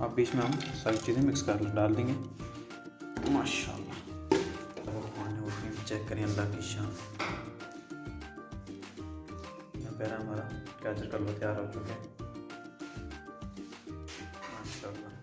अब बीच में हम सारी चीज़ें मिक्स कर डाल देंगे। माशाल्लाह चेक करें, अल्लाह की शान। यहाँ पर हमारा गाजर का हलवा तैयार हो चुका है माशाल्लाह।